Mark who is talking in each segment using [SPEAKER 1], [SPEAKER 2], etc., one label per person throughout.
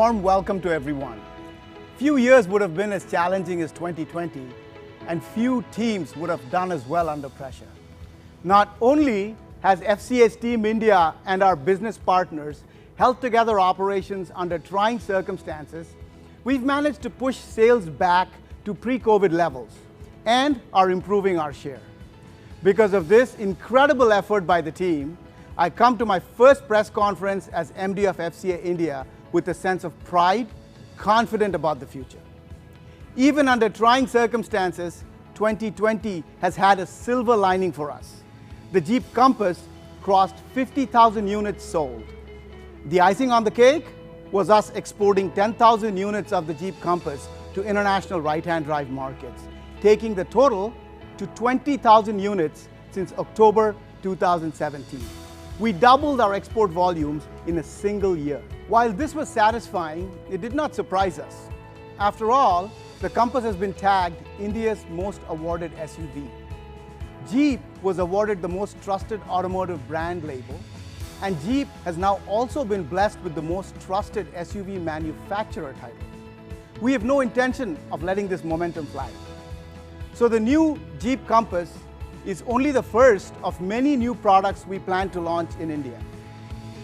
[SPEAKER 1] warm welcome to everyone. Few years would have been as challenging as 2020, and few teams would have done as well under pressure. Not only has FCA's Team India and our business partners held together operations under trying circumstances, we've managed to push sales back to pre-COVID levels and are improving our share. Because of this incredible effort by the team, I come to my first press conference as MD of FCA India with a sense of pride, confident about the future. Even under trying circumstances, 2020 has had a silver lining for us. The Jeep Compass crossed 50,000 units sold. The icing on the cake was us exporting 10,000 units of the Jeep Compass to international right-hand drive markets, taking the total to 20,000 units since October 2017. We doubled our export volumes in a single year. While this was satisfying, it did not surprise us. After all, the Compass has been tagged India's most awarded SUV. Jeep was awarded the most trusted automotive brand label, and Jeep has now also been blessed with the most trusted SUV manufacturer title. We have no intention of letting this momentum fly. So the new Jeep Compass is only the first of many new products we plan to launch in India.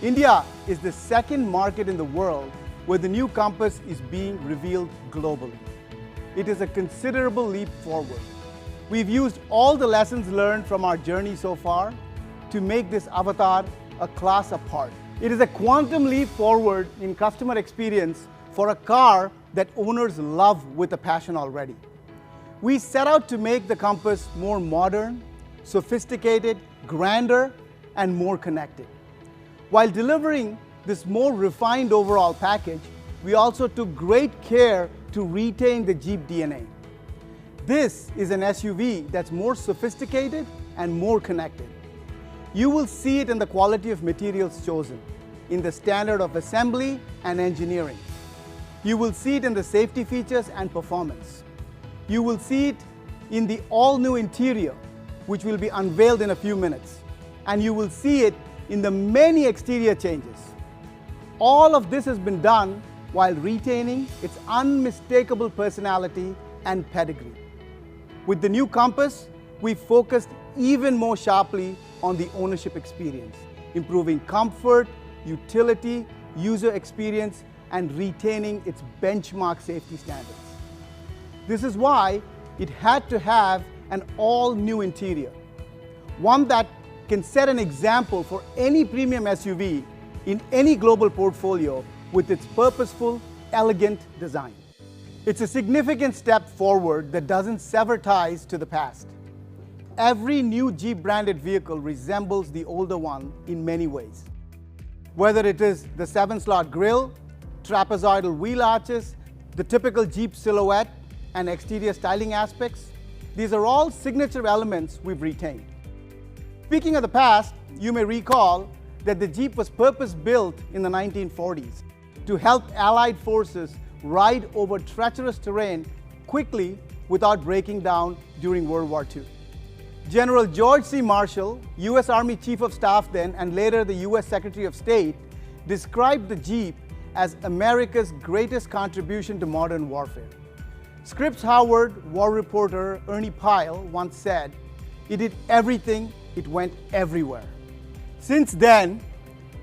[SPEAKER 1] India is the second market in the world where the new Compass is being revealed globally. It is a considerable leap forward. We've used all the lessons learned from our journey so far to make this avatar a class apart. It is a quantum leap forward in customer experience for a car that owners love with a passion already. We set out to make the Compass more modern, sophisticated, grander, and more connected. While delivering this more refined overall package, we also took great care to retain the Jeep DNA. This is an SUV that's more sophisticated and more connected. You will see it in the quality of materials chosen, in the standard of assembly and engineering. You will see it in the safety features and performance. You will see it in the all-new interior, which will be unveiled in a few minutes. And you will see it in the many exterior changes. All of this has been done while retaining its unmistakable personality and pedigree. With the new Compass, we focused even more sharply on the ownership experience, improving comfort, utility, user experience, and retaining its benchmark safety standards. This is why it had to have an all-new interior, one that can set an example for any premium SUV in any global portfolio with its purposeful, elegant design. It's a significant step forward that doesn't sever ties to the past. Every new Jeep branded vehicle resembles the older one in many ways. Whether it is the 7-slot grille, trapezoidal wheel arches, the typical Jeep silhouette, and exterior styling aspects, these are all signature elements we've retained. Speaking of the past, you may recall that the Jeep was purpose-built in the 1940s to help Allied forces ride over treacherous terrain quickly without breaking down during World War II. General George C. Marshall, US Army Chief of Staff then and later the US Secretary of State, described the Jeep as America's greatest contribution to modern warfare. Scripps Howard war reporter Ernie Pyle once said, "It did everything, it went everywhere." Since then,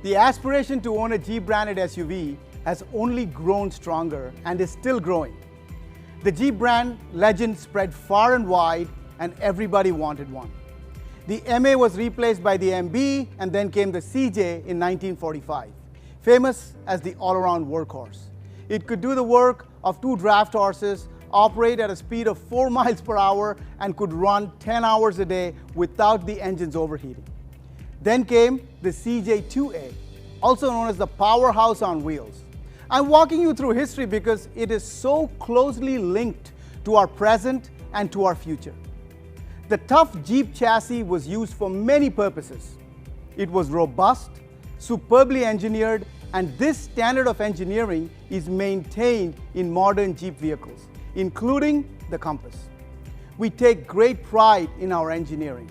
[SPEAKER 1] the aspiration to own a Jeep branded SUV has only grown stronger and is still growing. The Jeep brand legend spread far and wide, and everybody wanted one. The MA was replaced by the MB, and then came the CJ in 1945, famous as the all-around workhorse. It could do the work of 2 draft horses, operate at a speed of 4 miles per hour, and could run 10 hours a day without the engines overheating. Then came the CJ2A, also known as the powerhouse on wheels. I'm walking you through history because it is so closely linked to our present and to our future. The tough Jeep chassis was used for many purposes. It was robust, superbly engineered, and this standard of engineering is maintained in modern Jeep vehicles, including the Compass. We take great pride in our engineering.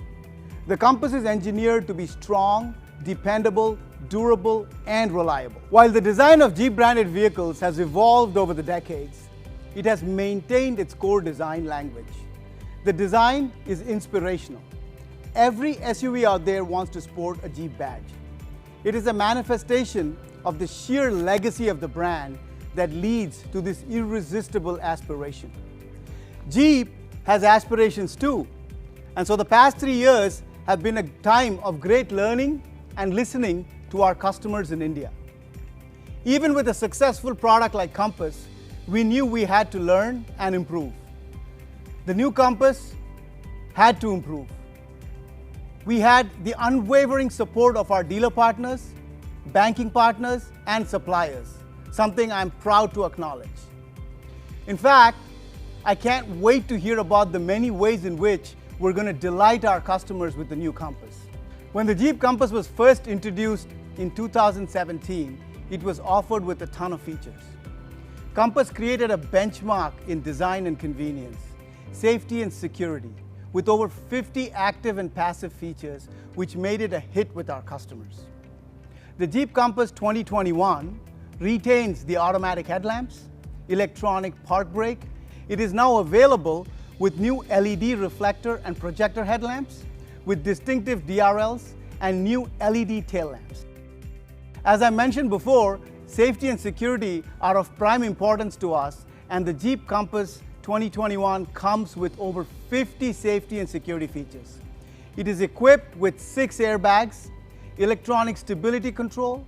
[SPEAKER 1] The Compass is engineered to be strong, dependable, durable, and reliable. While the design of Jeep branded vehicles has evolved over the decades, it has maintained its core design language. The design is inspirational. Every SUV out there wants to sport a Jeep badge. It is a manifestation of the sheer legacy of the brand that leads to this irresistible aspiration. Jeep has aspirations too, and so the past 3 years have been a time of great learning and listening to our customers in India. Even with a successful product like Compass, we knew we had to learn and improve. The new Compass had to improve. We had the unwavering support of our dealer partners, banking partners, and suppliers, something I'm proud to acknowledge. In fact, I can't wait to hear about the many ways in which we're going to delight our customers with the new Compass. When the Jeep Compass was first introduced in 2017, it was offered with a ton of features. Compass created a benchmark in design and convenience, safety and security, with over 50 active and passive features, which made it a hit with our customers. The Jeep Compass 2021 retains the automatic headlamps, electronic park brake. It is now available with new LED reflector and projector headlamps, with distinctive DRLs and new LED tail lamps. As I mentioned before, safety and security are of prime importance to us, and the Jeep Compass 2021 comes with over 50 safety and security features. It is equipped with 6 airbags, electronic stability control,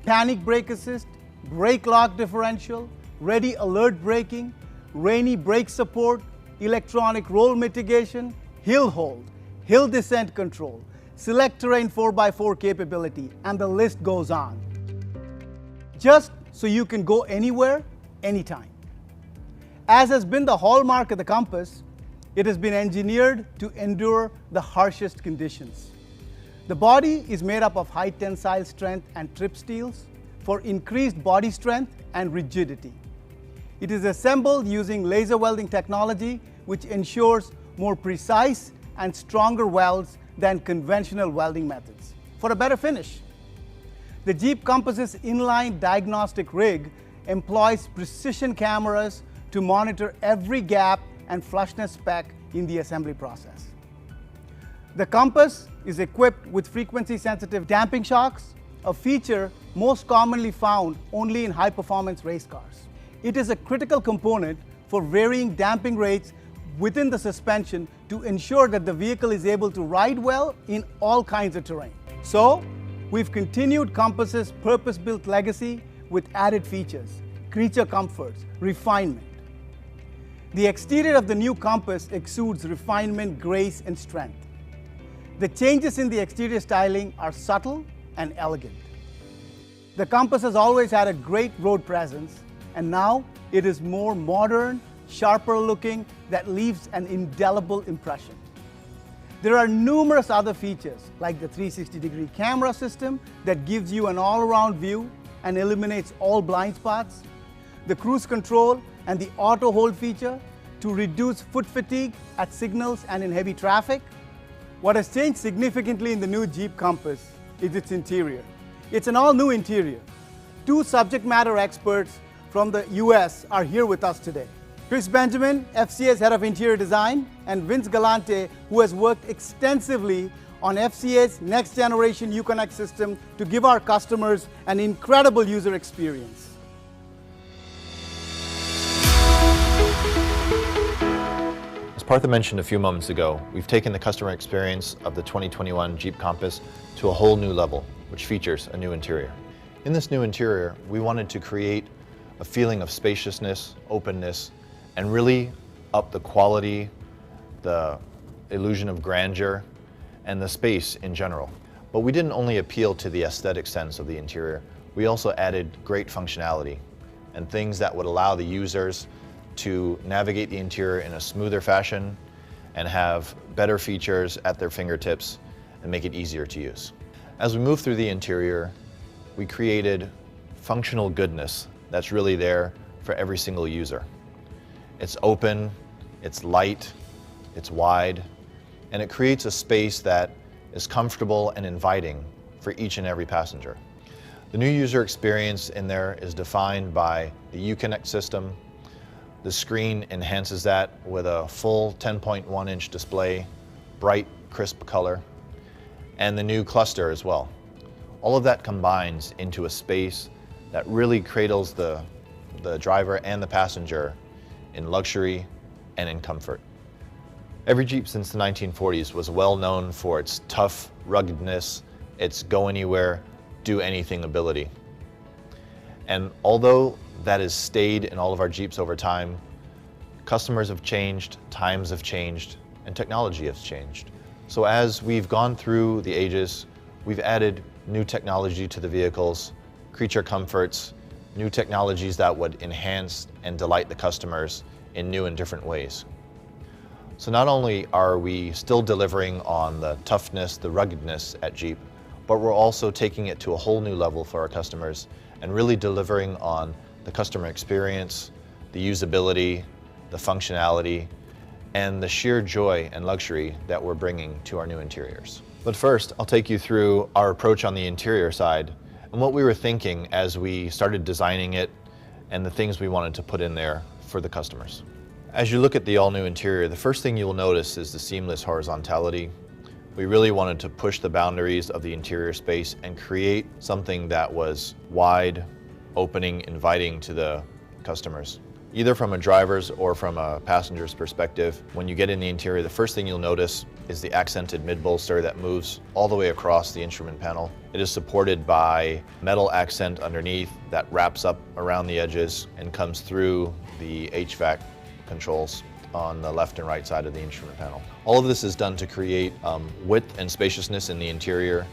[SPEAKER 1] panic brake assist, brake lock differential, ready alert braking, rainy brake support, electronic roll mitigation, hill hold, hill descent control, select terrain 4x4 capability, and the list goes on. Just so you can go anywhere, anytime. As has been the hallmark of the Compass, it has been engineered to endure the harshest conditions. The body is made up of high tensile strength and trip steels for increased body strength and rigidity. It is assembled using laser welding technology, which ensures more precise and stronger welds than conventional welding methods for a better finish. The Jeep Compass's inline diagnostic rig employs precision cameras to monitor every gap and flushness spec in the assembly process. The Compass is equipped with frequency-sensitive damping shocks, a feature most commonly found only in high-performance race cars. It is a critical component for varying damping rates within the suspension to ensure that the vehicle is able to ride well in all kinds of terrain. So, we've continued Compass's purpose-built legacy with added features, creature comforts, refinement. The exterior of the new Compass exudes refinement, grace, and strength. The changes in the exterior styling are subtle and elegant. The Compass has always had a great road presence, and now it is more modern, sharper looking, that leaves an indelible impression. There are numerous other features like the 360-degree camera system that gives you an all-around view and eliminates all blind spots, the cruise control and the auto hold feature to reduce foot fatigue at signals and in heavy traffic. What has changed significantly in the new Jeep Compass is its interior. It's an all-new interior. 2 subject matter experts from the US are here with us today. Chris Benjamin, FCA's Head of Interior Design, and Vince Galante, who has worked extensively on FCA's next generation Uconnect system to give our customers an incredible user experience.
[SPEAKER 2] As Partha mentioned a few moments ago, we've taken the customer experience of the 2021 Jeep Compass to a whole new level, which features a new interior. In this new interior, we wanted to create a feeling of spaciousness, openness, and really up the quality, the illusion of grandeur, and the space in general. But we didn't only appeal to the aesthetic sense of the interior, we also added great functionality and things that would allow the users to navigate the interior in a smoother fashion and have better features at their fingertips and make it easier to use. As we move through the interior, we created functional goodness that's really there for every single user. It's open, it's light, it's wide, and it creates a space that is comfortable and inviting for each and every passenger. The new user experience in there is defined by the Uconnect system. The screen enhances that with a full 10.1-inch display, bright, crisp color, and the new cluster as well. All of that combines into a space that really cradles the driver and the passenger in luxury and in comfort. Every Jeep since the 1940s was well known for its tough ruggedness, its go anywhere, do anything ability. And although that has stayed in all of our Jeeps over time, customers have changed, times have changed, and technology has changed. So as we've gone through the ages, we've added new technology to the vehicles, creature comforts, new technologies that would enhance and delight the customers in new and different ways. So not only are we still delivering on the toughness, the ruggedness at Jeep, but we're also taking it to a whole new level for our customers and really delivering on the customer experience, the usability, the functionality, and the sheer joy and luxury that we're bringing to our new interiors. But first, I'll take you through our approach on the interior side and what we were thinking as we started designing it and the things we wanted to put in there for the customers. As you look at the all-new interior, the first thing you'll notice is the seamless horizontality. We really wanted to push the boundaries of the interior space and create something that was wide, opening, inviting to the customers. Either from a driver's or from a passenger's perspective, when you get in the interior, the first thing you'll notice is the accented mid-bolster that moves all the way across the instrument panel. It is supported by metal accent underneath that wraps up around the edges and comes through the HVAC controls on the left and right side of the instrument panel. All of this is done to create width and spaciousness in the interior,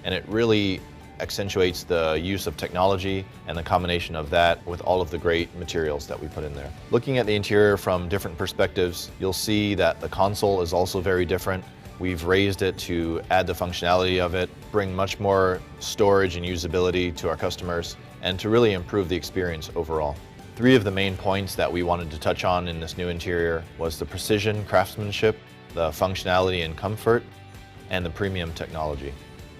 [SPEAKER 2] and it really accentuates the use of technology and the combination of that with all of the great materials that we put in there. Looking at the interior from different perspectives, you'll see that the console is also very different. We've raised it to add the functionality of it, bring much more storage and usability to our customers, and to really improve the experience overall. Three of the main points that we wanted to touch on in this new interior was the precision craftsmanship, the functionality and comfort, and the premium technology.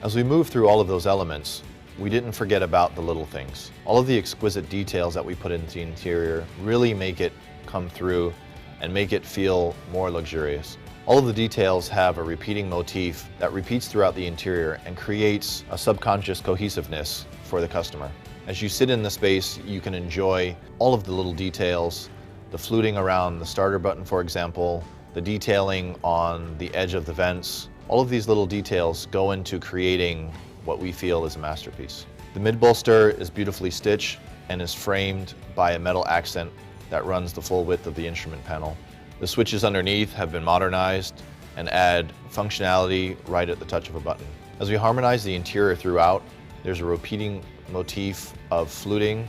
[SPEAKER 2] As we move through all of those elements, we didn't forget about the little things. All of the exquisite details that we put into the interior really make it come through and make it feel more luxurious. All of the details have a repeating motif that repeats throughout the interior and creates a subconscious cohesiveness for the customer. As you sit in the space, you can enjoy all of the little details, the fluting around the starter button, for example, the detailing on the edge of the vents. All of these little details go into creating what we feel is a masterpiece. The mid-bolster is beautifully stitched and is framed by a metal accent that runs the full width of the instrument panel. The switches underneath have been modernized and add functionality right at the touch of a button. As we harmonize the interior throughout, there's a repeating motif of fluting,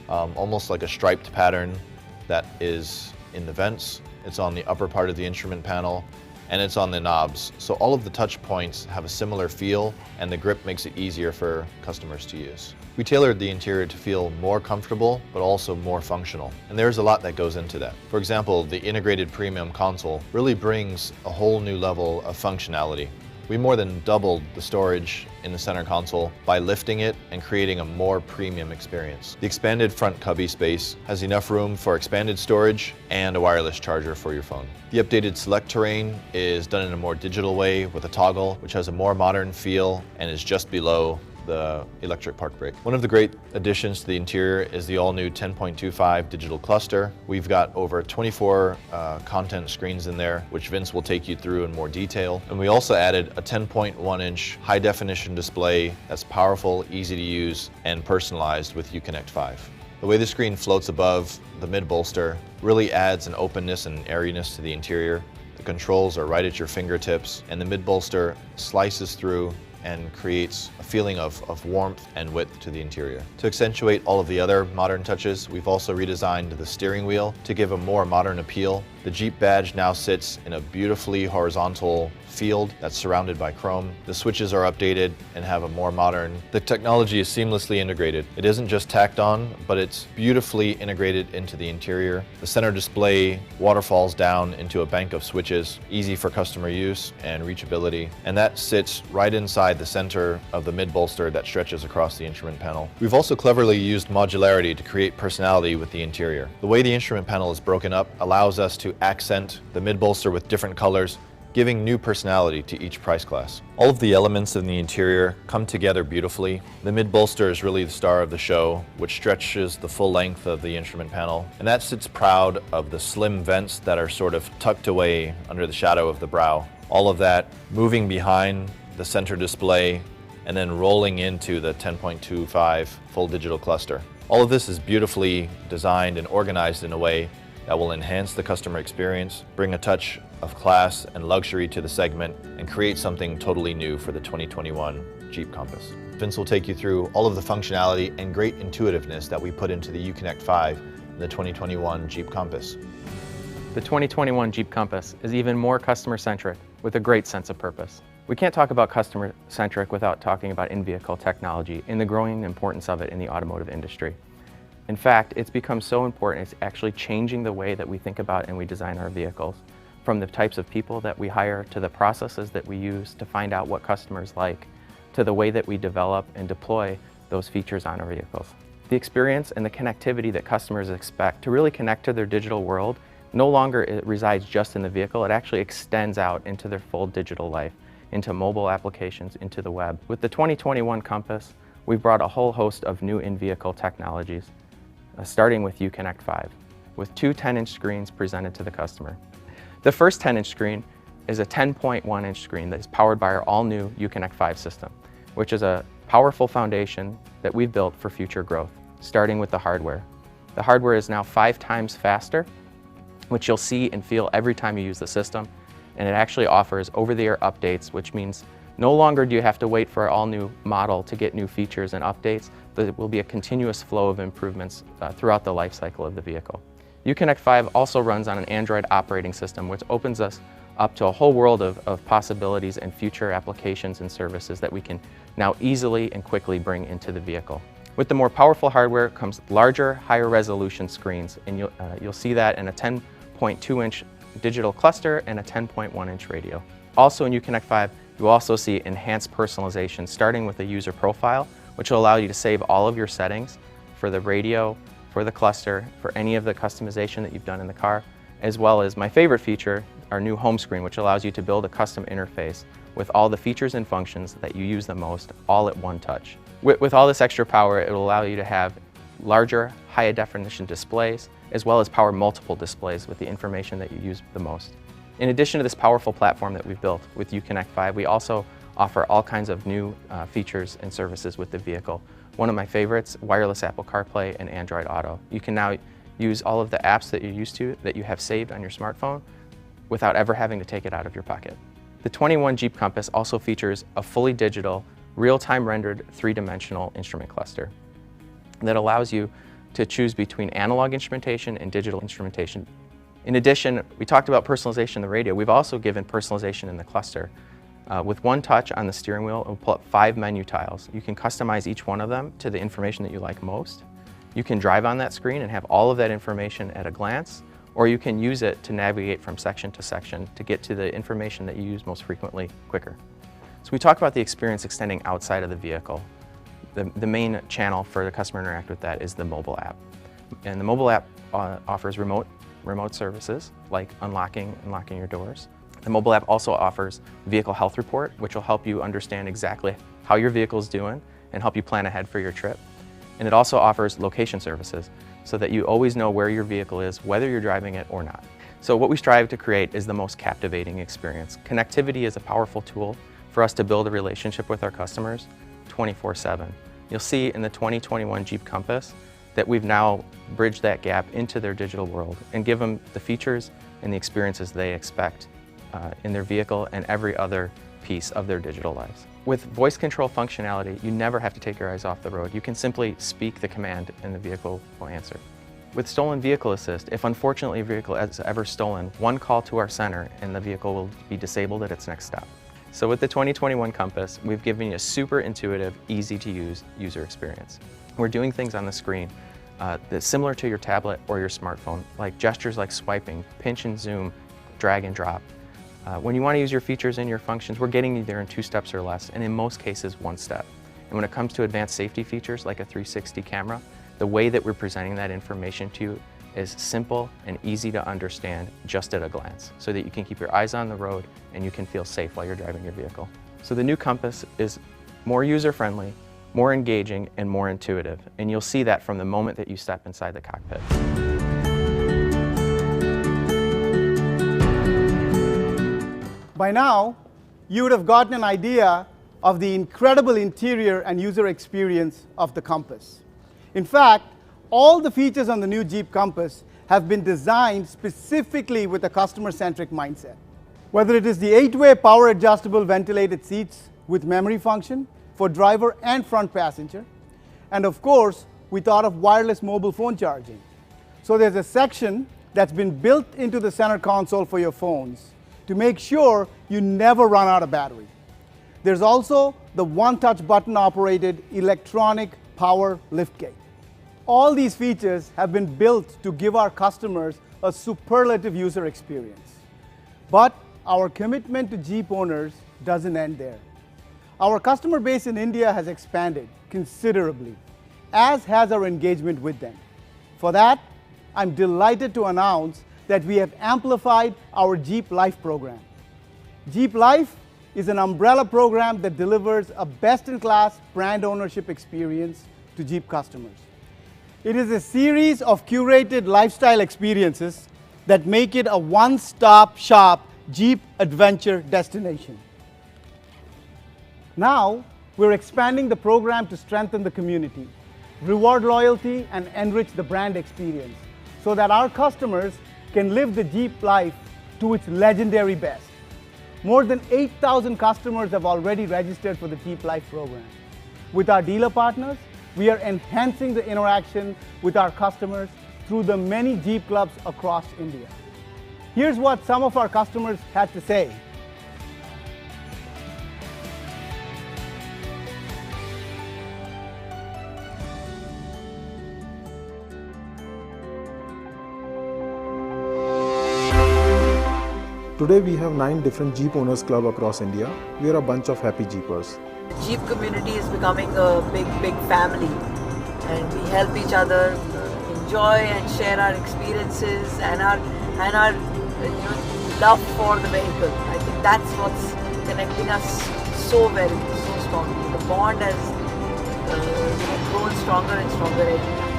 [SPEAKER 2] almost like a striped pattern that is in the vents. It's on the upper part of the instrument panel, and it's on the knobs. So all of the touch points have a similar feel, and the grip makes it easier for customers to use. We tailored the interior to feel more comfortable, but also more functional. And there's a lot that goes into that. For example, the integrated premium console really brings a whole new level of functionality. We more than doubled the storage in the center console by lifting it and creating a more premium experience. The expanded front cubby space has enough room for expanded storage and a wireless charger for your phone. The updated select terrain is done in a more digital way with a toggle, which has a more modern feel and is just below the electric park brake. One of the great additions to the interior is the all-new 10.25 digital cluster. We've got over 24 content screens in there, which Vince will take you through in more detail. And we also added a 10.1-inch high-definition display that's powerful, easy to use, and personalized with Uconnect 5. The way the screen floats above the mid-bolster really adds an openness and airiness to the interior. The controls are right at your fingertips, and the mid-bolster slices through and creates a feeling of warmth and width to the interior. To accentuate all of the other modern touches, we've also redesigned the steering wheel to give a more modern appeal. The Jeep badge now sits in a beautifully horizontal field that's surrounded by chrome. The switches are updated and have a more modern. The technology is seamlessly integrated. It isn't just tacked on, but it's beautifully integrated into the interior. The center display waterfalls down into a bank of switches, easy for customer use and reachability. And that sits right inside inside the center of the mid-bolster that stretches across the instrument panel. We've also cleverly used modularity to create personality with the interior. The way the instrument panel is broken up allows us to accent the mid-bolster with different colors, giving new personality to each price class. All of the elements in the interior come together beautifully. The mid-bolster is really the star of the show, which stretches the full length of the instrument panel, and that sits proud of the slim vents that are sort of tucked away under the shadow of the brow. All of that moving behind the center display and then rolling into the 10.25 full digital cluster. All of this is beautifully designed and organized in a way that will enhance the customer experience, bring a touch of class and luxury to the segment, and create something totally new for the 2021 Jeep Compass. Vince will take you through all of the functionality and great intuitiveness that we put into the Uconnect 5 in the 2021 Jeep Compass.
[SPEAKER 3] The 2021 Jeep Compass is even more customer-centric with a great sense of purpose. We can't talk about customer-centric without talking about in-vehicle technology and the growing importance of it in the automotive industry. In fact, it's become so important, it's actually changing the way that we think about and we design our vehicles, from the types of people that we hire to the processes that we use to find out what customers like, to the way that we develop and deploy those features on our vehicles. The experience and the connectivity that customers expect to really connect to their digital world no longer it resides just in the vehicle, it actually extends out into their full digital life, into mobile applications, into the web. With the 2021 Compass, we've brought a whole host of new in-vehicle technologies, starting with Uconnect 5, with two 10-inch screens presented to the customer. The first 10-inch screen is a 10.1-inch screen that is powered by our all-new Uconnect 5 system, which is a powerful foundation that we've built for future growth, starting with the hardware. The hardware is now 5 times faster, which you'll see and feel every time you use the system, and it actually offers over-the-air updates, which means no longer do you have to wait for our all-new model to get new features and updates. There will be a continuous flow of improvements throughout the life cycle of the vehicle. Uconnect 5 also runs on an Android operating system, which opens us up to a whole world of possibilities and future applications and services that we can now easily and quickly bring into the vehicle. With the more powerful hardware comes larger, higher resolution screens, and you'll see that in a 10.2-inch digital cluster and a 10.1-inch radio. Also in Uconnect 5, you will also see enhanced personalization, starting with a user profile, which will allow you to save all of your settings for the radio, for the cluster, for any of the customization that you've done in the car, as well as my favorite feature, our new home screen, which allows you to build a custom interface with all the features and functions that you use the most, all at one touch. With all this extra power, it will allow you to have larger, higher definition displays, as well as power multiple displays with the information that you use the most. In addition to this powerful platform that we've built with Uconnect 5, we also offer all kinds of new features and services with the vehicle. One of my favorites, wireless Apple CarPlay and Android Auto. You can now use all of the apps that you're used to, that you have saved on your smartphone, without ever having to take it out of your pocket. The 21 Jeep Compass also features a fully digital, real-time rendered 3-dimensional instrument cluster that allows you to choose between analog instrumentation and digital instrumentation. In addition, we talked about personalization in the radio. We've also given personalization in the cluster. With one touch on the steering wheel, it will pull up 5 menu tiles. You can customize each one of them to the information that you like most. You can drive on that screen and have all of that information at a glance, or you can use it to navigate from section to section to get to the information that you use most frequently quicker. So we talk about the experience extending outside of the vehicle. The main channel for the customer to interact with that is the mobile app. And the mobile app offers remote services like unlocking your doors. The mobile app also offers Vehicle Health Report, which will help you understand exactly how your vehicle is doing and help you plan ahead for your trip. And it also offers location services so that you always know where your vehicle is, whether you're driving it or not. So what we strive to create is the most captivating experience. Connectivity is a powerful tool for us to build a relationship with our customers 24/7. You'll see in the 2021 Jeep Compass that we've now bridged that gap into their digital world and give them the features and the experiences they expect in their vehicle and every other piece of their digital lives. With voice control functionality, you never have to take your eyes off the road. You can simply speak the command and the vehicle will answer. With Stolen Vehicle Assist, if unfortunately a vehicle is ever stolen, one call to our center and the vehicle will be disabled at its next stop. So with the 2021 Compass, we've given you a super intuitive, easy to use user experience. We're doing things on the screen that's similar to your tablet or your smartphone, like gestures like swiping, pinch and zoom, drag and drop. When you want to use your features and your functions, we're getting you there in 2 steps or less, and in most cases, 1 step. And when it comes to advanced safety features like a 360 camera, the way that we're presenting that information to you is simple and easy to understand just at a glance, so that you can keep your eyes on the road and you can feel safe while you're driving your vehicle. So the new Compass is more user-friendly, more engaging, and more intuitive, and you'll see that from the moment that you step inside the cockpit.
[SPEAKER 1] By now, you would have gotten an idea of the incredible interior and user experience of the Compass. In fact, all the features on the new Jeep Compass have been designed specifically with a customer-centric mindset. Whether it is the 8-way power-adjustable ventilated seats with memory function for driver and front passenger, and of course, we thought of wireless mobile phone charging. So there's a section that's been built into the center console for your phones to make sure you never run out of battery. There's also the one-touch button-operated electronic power liftgate. All these features have been built to give our customers a superlative user experience. But our commitment to Jeep owners doesn't end there. Our customer base in India has expanded considerably, as has our engagement with them. For that, I'm delighted to announce that we have amplified our Jeep Life program. Jeep Life is an umbrella program that delivers a best-in-class brand ownership experience to Jeep customers. It is a series of curated lifestyle experiences that make it a one-stop shop Jeep adventure destination. Now, we're expanding the program to strengthen the community, reward loyalty, and enrich the brand experience so that our customers can live the Jeep life to its legendary best. More than 8,000 customers have already registered for the Jeep Life program. With our dealer partners, we are enhancing the interaction with our customers through the many Jeep clubs across India. Here's what some of our customers had to say.
[SPEAKER 4] Today we have 9 different Jeep Owners Club across India. We are a bunch of happy Jeepers.
[SPEAKER 5] Jeep community is becoming a big family, and we help each other enjoy and share our experiences and our love for the vehicle. I think that's what's connecting us so strongly. The bond has grown stronger and stronger every time.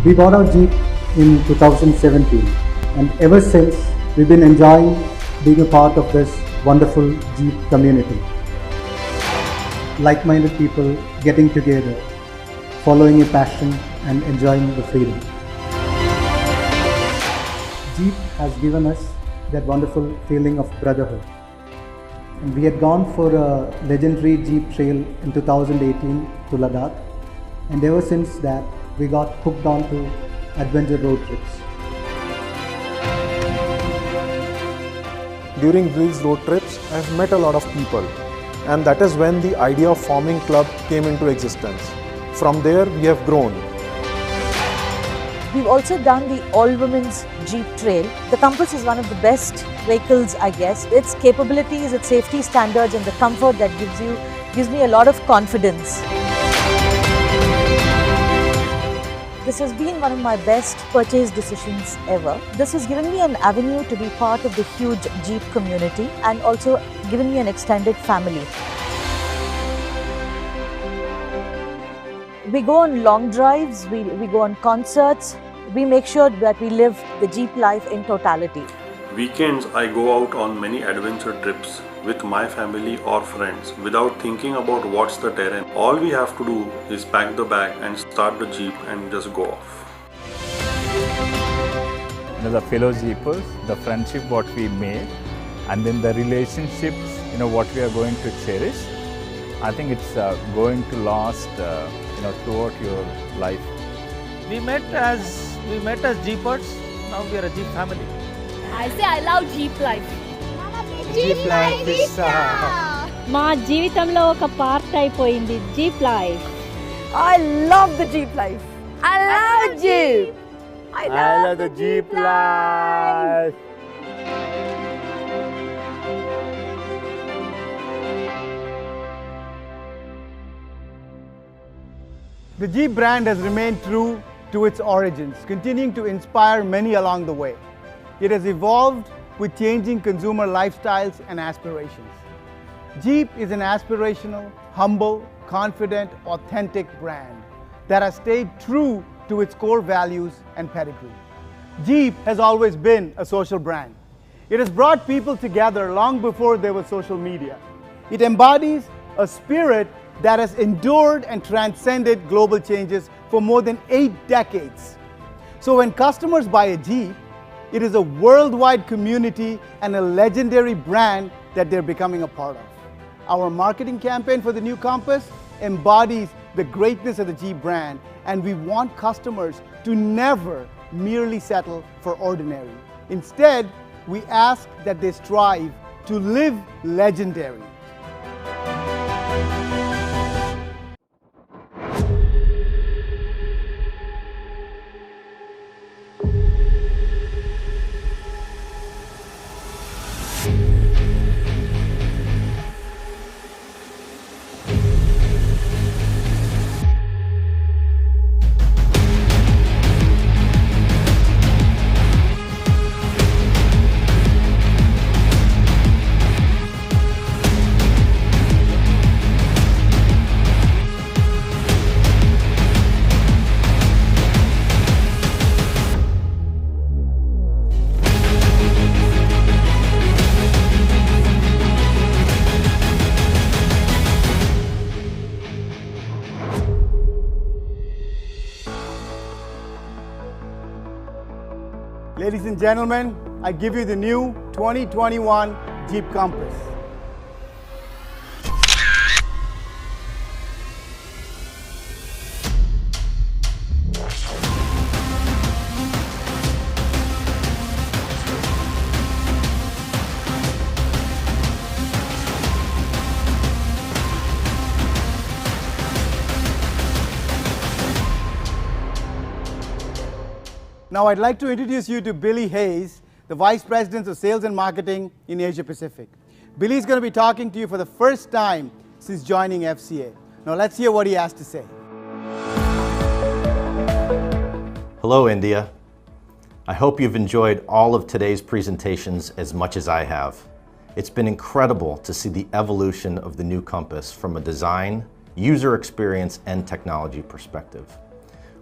[SPEAKER 6] We bought our Jeep in 2017, and ever since we've been enjoying being a part of this wonderful Jeep community. Like-minded people getting together, following a passion and enjoying the freedom. Jeep has given us that wonderful feeling of brotherhood. And we had gone for a legendary Jeep trail in 2018 to Ladakh, and ever since that we got hooked onto adventure road trips.
[SPEAKER 4] During these road trips, I've met a lot of people, and that is when the idea of forming club came into existence. From there, we have grown.
[SPEAKER 7] We've also done the all-women's Jeep Trail. The Compass is one of the best vehicles, I guess. Its capabilities, its safety standards, and the comfort that gives me a lot of confidence. This has been one of my best purchase decisions ever. This has given me an avenue to be part of the huge Jeep community and also given me an extended family. We go on long drives, we go on concerts, we make sure that we live the Jeep life in totality.
[SPEAKER 8] Weekends, I go out on many adventure trips with my family or friends without thinking about what's the terrain. All we have to do is pack the bag and start the Jeep and just go off.
[SPEAKER 9] The fellow Jeepers, the friendship what we made, and then the relationships, what we are going to cherish. I think it's going to last, throughout your life.
[SPEAKER 10] We met as Jeepers. Now we are a Jeep family.
[SPEAKER 11] I say I love Jeep life.
[SPEAKER 12] Jeep life is
[SPEAKER 11] మా జీవితంలో ఒక part అయిపోయింది Jeep life.
[SPEAKER 7] I love the Jeep life.
[SPEAKER 12] I love Jeep.
[SPEAKER 5] I love
[SPEAKER 1] the Jeep life. The Jeep brand has remained true to its origins, continuing to inspire many along the way. It has evolved with changing consumer lifestyles and aspirations. Jeep is an aspirational, humble, confident, authentic brand that has stayed true to its core values and pedigree. Jeep has always been a social brand. It has brought people together long before there was social media. It embodies a spirit that has endured and transcended global changes for more than 8 decades. So when customers buy a Jeep, it is a worldwide community and a legendary brand that they're becoming a part of. Our marketing campaign for the new Compass embodies the greatness of the Jeep brand, and we want customers to never merely settle for ordinary. Instead, we ask that they strive to live legendary. Ladies and gentlemen, I give you the new 2021 Jeep Compass. Now I'd like to introduce you to Billy Hayes, the Vice President of Sales and Marketing in Asia Pacific. Billy's going to be talking to you for the first time since joining FCA. Now let's hear what he has to say.
[SPEAKER 13] Hello, India. I hope you've enjoyed all of today's presentations as much as I have. It's been incredible to see the evolution of the new Compass from a design, user experience, and technology perspective.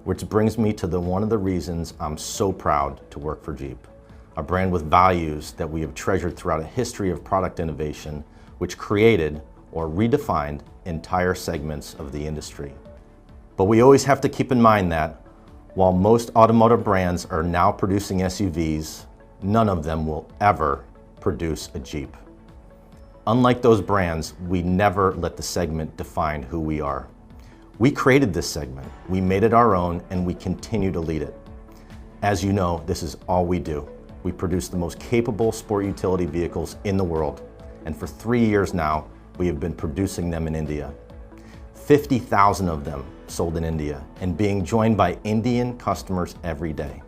[SPEAKER 13] Which brings me to one of the reasons I'm so proud to work for Jeep, a brand with values that we have treasured throughout a history of product innovation, which created or redefined entire segments of the industry. But we always have to keep in mind that while most automotive brands are now producing SUVs, none of them will ever produce a Jeep. Unlike those brands, we never let the segment define who we are. We created this segment, we made it our own, and we continue to lead it. As you know, this is all we do. We produce the most capable sport utility vehicles in the world, and for 3 years now, we have been producing them in India. 50,000 of them sold in India, and being joined by Indian customers every day.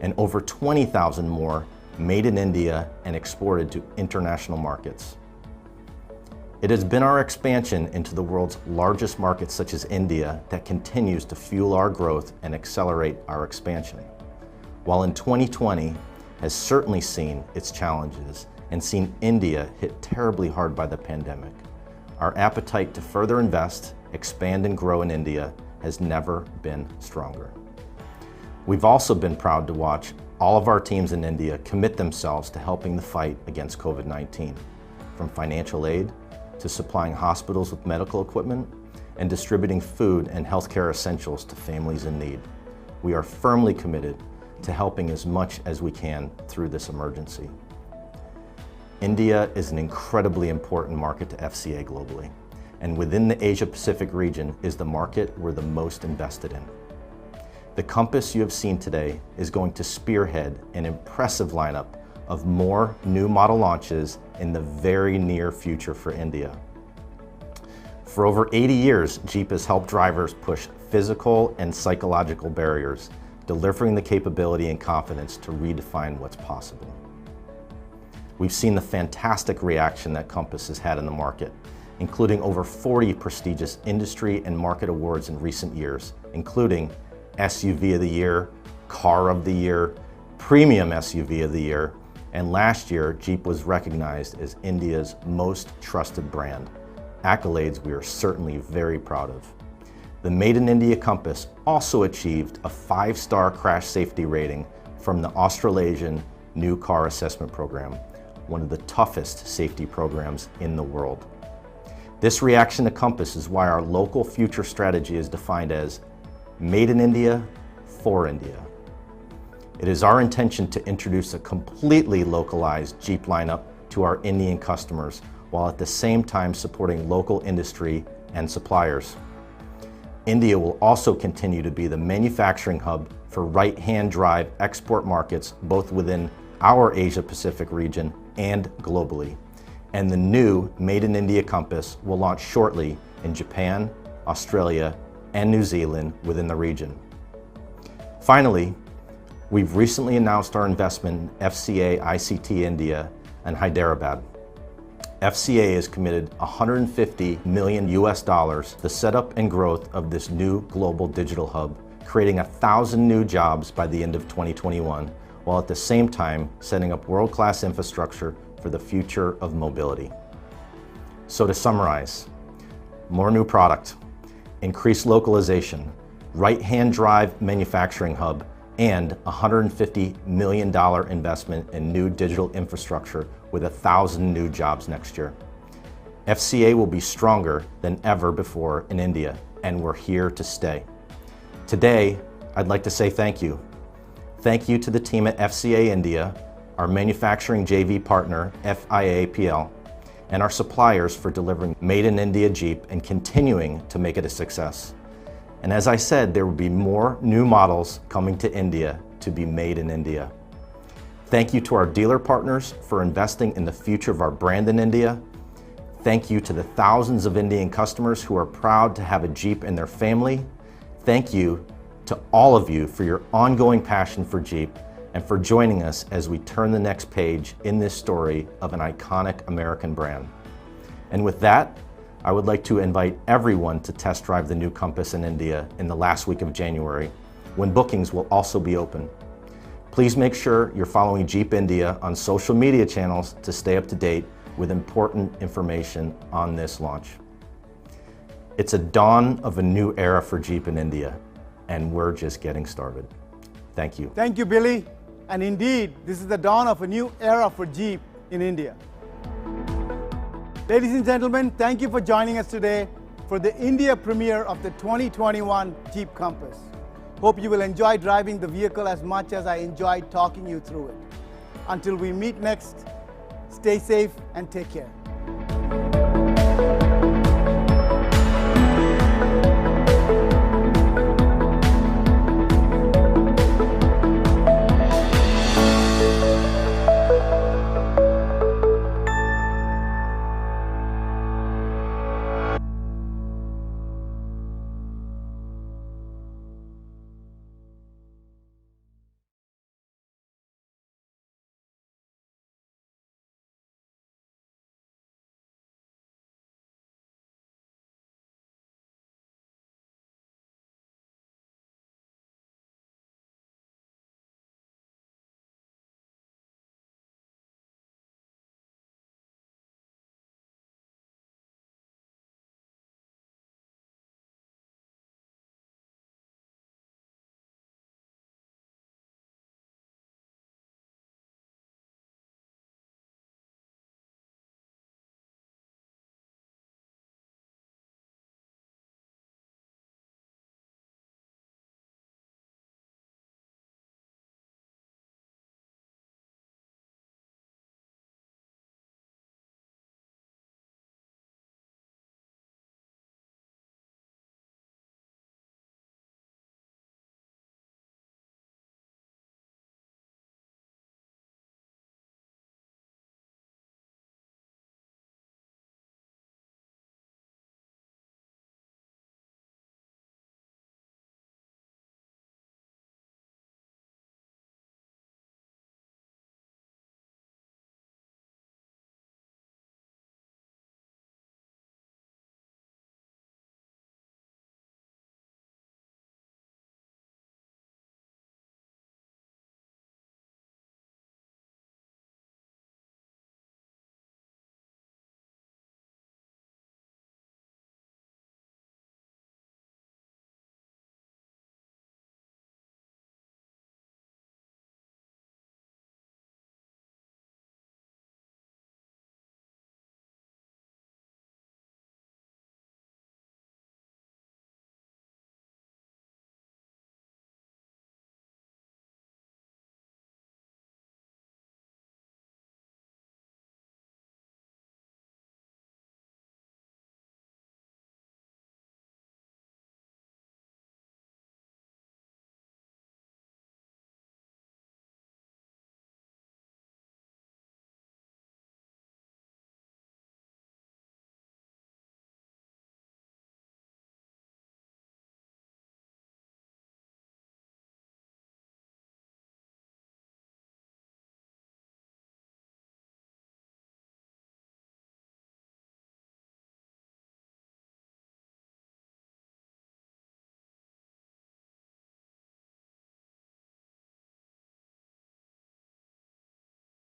[SPEAKER 13] And over 20,000 more made in India and exported to international markets. It has been our expansion into the world's largest markets such as India that continues to fuel our growth and accelerate our expansion. While in 2020 has certainly seen its challenges and seen India hit terribly hard by the pandemic, our appetite to further invest, expand, and grow in India has never been stronger. We've also been proud to watch all of our teams in India commit themselves to helping the fight against COVID-19, from financial aid to supplying hospitals with medical equipment and distributing food and healthcare essentials to families in need. We are firmly committed to helping as much as we can through this emergency. India is an incredibly important market to FCA globally, and within the Asia Pacific region is the market we're the most invested in. The Compass you have seen today is going to spearhead an impressive lineup of more new model launches in the very near future for India. For over 80 years, Jeep has helped drivers push physical and psychological barriers delivering the capability and confidence to redefine what's possible. We've seen the fantastic reaction that Compass has had in the market, including over 40 prestigious industry and market awards in recent years, including SUV of the Year, Car of the Year, Premium SUV of the Year, and last year, Jeep was recognized as India's most trusted brand, accolades we are certainly very proud of. The Made in India Compass also achieved a 5-star crash safety rating from the Australasian New Car Assessment Program, one of the toughest safety programs in the world. This reaction to Compass is why our local future strategy is defined as Made in India, for India. It is our intention to introduce a completely localized Jeep lineup to our Indian customers, while at the same time supporting local industry and suppliers. India will also continue to be the manufacturing hub for right-hand drive export markets, both within our Asia-Pacific region and globally. And the new Made in India Compass will launch shortly in Japan, Australia, and New Zealand within the region. Finally, we've recently announced our investment in FCA ICT India and Hyderabad. FCA has committed $150 million to the setup and growth of this new global digital hub, creating 1,000 new jobs by the end of 2021, while at the same time setting up world-class infrastructure for the future of mobility. So to summarize, more new product, increased localization, right-hand drive manufacturing hub, and $150 million investment in new digital infrastructure with 1,000 new jobs next year. FCA will be stronger than ever before in India, and we're here to stay. Today, I'd like to say thank you. Thank you to the team at FCA India, our manufacturing JV partner, FIAPL, and our suppliers for delivering Made in India Jeep and continuing to make it a success. And as I said, there will be more new models coming to India to be made in India. Thank you to our dealer partners for investing in the future of our brand in India. Thank you to the thousands of Indian customers who are proud to have a Jeep in their family. Thank you to all of you for your ongoing passion for Jeep and for joining us as we turn the next page in this story of an iconic American brand. And with that, I would like to invite everyone to test drive the new Compass in India in the last week of January, when bookings will also be open. Please make sure you're following Jeep India on social media channels to stay up to date with important information on this launch. It's a dawn of a new era for Jeep in India, and we're just getting started. Thank you.
[SPEAKER 1] Thank you, Billy. And indeed, this is the dawn of a new era for Jeep in India. Ladies and gentlemen, thank you for joining us today for the India premiere of the 2021 Jeep Compass. Hope you will enjoy driving the vehicle as much as I enjoyed talking you through it. Until we meet next, stay safe and take care.